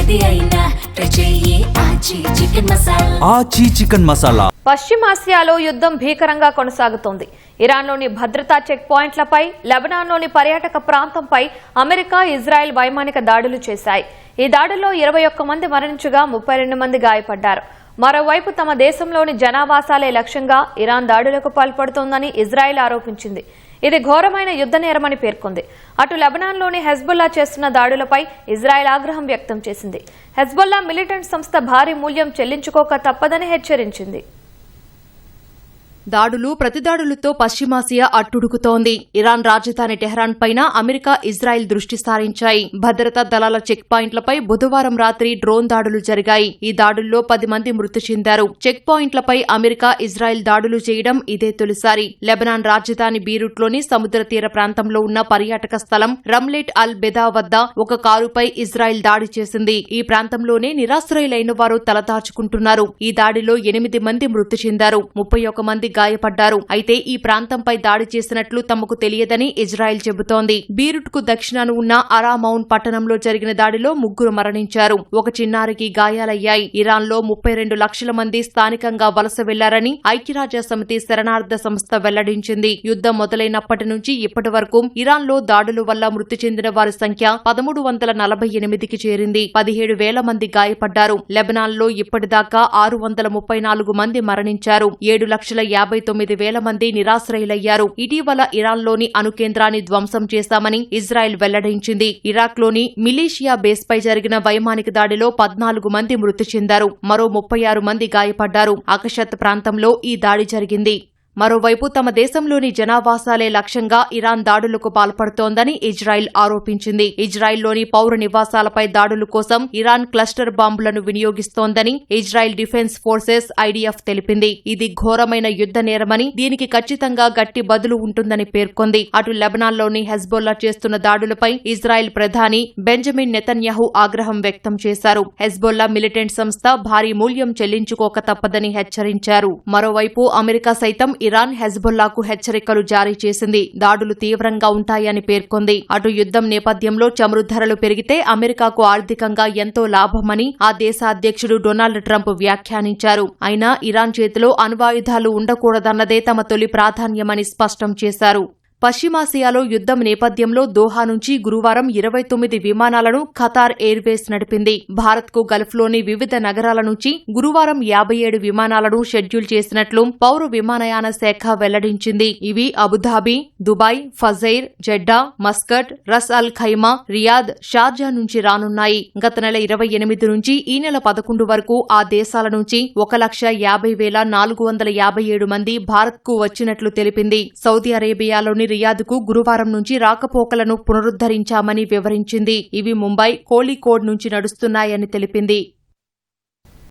ఏది అయినా ట్రై చెయ్యి ఆచి చికెన్ మసాలా. ఆచి చికెన్ మసాలా. పశ్చిమాసియాలో యుద్ధం భీకరంగా కొనసాగుతోంది. ఇరాన్లోని భద్రతా చెక్ పాయింట్లపై, లెబనాన్లోని పర్యాటక ప్రాంతంపై అమెరికా, ఇజ్రాయెల్ వైమానిక దాడులు చేశాయి. ఈ దాడుల్లో 21 మంది మరణించగా 32 మంది గాయపడ్డారు. మరోవైపు తమ దేశంలోని జనావాసాలే లక్ష్యంగా ఇరాన్ దాడులకు పాల్పడుతోందని ఇజ్రాయెల్ ఆరోపించింది. ఇది ఘోరమైన యుద్ధ నేరమని పేర్కొంది. అటు లెబనాన్లోని హెజ్బుల్లా చేస్తున్న దాడులపై ఇజ్రాయెల్ ఆగ్రహం వ్యక్తం చేసింది. హెజ్బుల్లా మిలిటెంట్ సంస్థ భారీ మూల్యం చెల్లించుకోక తప్పదని హెచ్చరించింది. దాడులు ప్రతిదాడులతో పశ్చిమాసియా అట్టుడుకుతోంది. ఇరాన్ రాజధాని టెహ్రాన్ పైన అమెరికా, ఇజ్రాయెల్ దృష్టి సారించాయి. భద్రతా దళాల చెక్ పాయింట్లపై బుధవారం రాత్రి డ్రోన్ దాడులు జరిగాయి. ఈ దాడుల్లో 10 మంది మృతి చెందారు. చెక్ పాయింట్లపై అమెరికా, ఇజ్రాయెల్ దాడులు చేయడం ఇదే తొలిసారి. లెబనాన్ రాజధాని బీరూట్లోని సముద్ర తీర ప్రాంతంలో ఉన్న పర్యాటక స్థలం రమ్లెట్ అల్ బెదా వద్ద ఒక కారుపై ఇజ్రాయెల్ దాడి చేసింది. ఈ ప్రాంతంలోనే నిరాశ్రయులైన వారు తలదాచుకుంటున్నారు. ఈ దాడిలో 8 మంది మృతి చెందారు, 31 మంది గాయపడ్డారు. అయితే ఈ ప్రాంతంపై దాడి చేసినట్లు తమకు తెలియదని ఇజ్రాయెల్ చెబుతోంది. బీరుట్ కు దక్షిణాన ఉన్న అరామౌన్ పట్టణంలో జరిగిన దాడిలో 3 మరణించారు, ఒక చిన్నారికి గాయాలయ్యాయి. ఇరాన్లో 32 లక్షల మంది స్థానికంగా వలస వెళ్లారని ఐక్యరాజ్యసమితి శరణార్థ సంస్థ వెల్లడించింది. యుద్ధం మొదలైనప్పటి నుంచి ఇప్పటి వరకు ఇరాన్లో దాడుల వల్ల మృతి చెందిన వారి సంఖ్య 1348కి చేరింది. 17,000 మంది గాయపడ్డారు. లెబనాన్లో ఇప్పటిదాకా 634 మంది మరణించారు. 7,59,000 మంది నిరాశ్రయులయ్యారు. ఇటీవల ఇరాన్లోని అణుకేంద్రాన్ని ధ్వంసం చేశామని ఇజ్రాయెల్ వెల్లడించింది. ఇరాక్లోని మిలీషియా బేస్పై జరిగిన వైమానిక దాడిలో 14 మంది మృతి చెందారు, మరో 36 మంది గాయపడ్డారు. అకషత్ ప్రాంతంలో ఈ దాడి జరిగింది. మరోవైపు తమ దేశంలోని జనావాసాలే లక్ష్యంగా ఇరాన్ దాడులకు పాల్పడుతోందని ఇజ్రాయెల్ ఆరోపించింది. ఇజ్రాయెల్లోని పౌర నివాసాలపై దాడుల కోసం ఇరాన్ క్లస్టర్ బాంబులను వినియోగిస్తోందని ఇజ్రాయెల్ డిఫెన్స్ ఫోర్సెస్ ఐడిఎఫ్ తెలిపింది. ఇది ఘోరమైన యుద్ధ నేరమని, దీనికి ఖచ్చితంగా గట్టి బదులు ఉంటుందని పేర్కొంది. అటు లెబనాన్లోని హెజ్బుల్లా చేస్తున్న దాడులపై ఇజ్రాయెల్ ప్రధాని బెంజమిన్ నెతన్యాహు ఆగ్రహం వ్యక్తం చేశారు. హెజ్బుల్లా మిలిటెంట్ సంస్థ భారీ మూల్యం చెల్లించుకోక తప్పదని హెచ్చరించారు. మరోవైపు అమెరికా సైతం ఇరాన్, హెజ్బుల్లాకు హెచ్చరికలు జారీ చేసింది. దాడులు తీవ్రంగా ఉంటాయని పేర్కొంది. అటు యుద్ధం నేపథ్యంలో చమురు ధరలు పెరిగితే అమెరికాకు ఆర్థికంగా ఎంతో లాభమని ఆ దేశ అధ్యక్షుడు డొనాల్డ్ ట్రంప్ వ్యాఖ్యానించారు. అయినా ఇరాన్ చేతిలో అణ్వాయుధాలు ఉండకూడదన్నదే తమ తొలి ప్రాధాన్యమని స్పష్టం చేశారు. పశ్చిమాసియాలో యుద్ధం నేపథ్యంలో దోహా నుంచి గురువారం 29 విమానాలను ఖతార్ ఎయిర్వేస్ నడిపింది. భారత్కు గల్ఫ్లోని వివిధ నగరాల నుంచి గురువారం 57 విమానాలను షెడ్యూల్ చేసినట్లు పౌర విమానయాన శాఖ వెల్లడించింది. ఇవి అబుధాబి, దుబాయ్, ఫజైర్, జెడ్డా, మస్కట్, రస్ అల్ ఖైమా, రియాద్, షార్జా నుంచి రానున్నాయి. గత నెల 28 నుంచి ఈ నెల 11 వరకు ఆ దేశాల నుంచి 1,50,457 మంది భారత్కు వచ్చినట్లు తెలిపింది. సౌదీ అరేబియాలోని రియాద్కు గురువారం నుంచి రాకపోకలను పునరుద్ధరించామని వివరించింది. ఇవి ముంబై, కోళికోడ్ నుంచి నడుస్తున్నాయని తెలిపింది.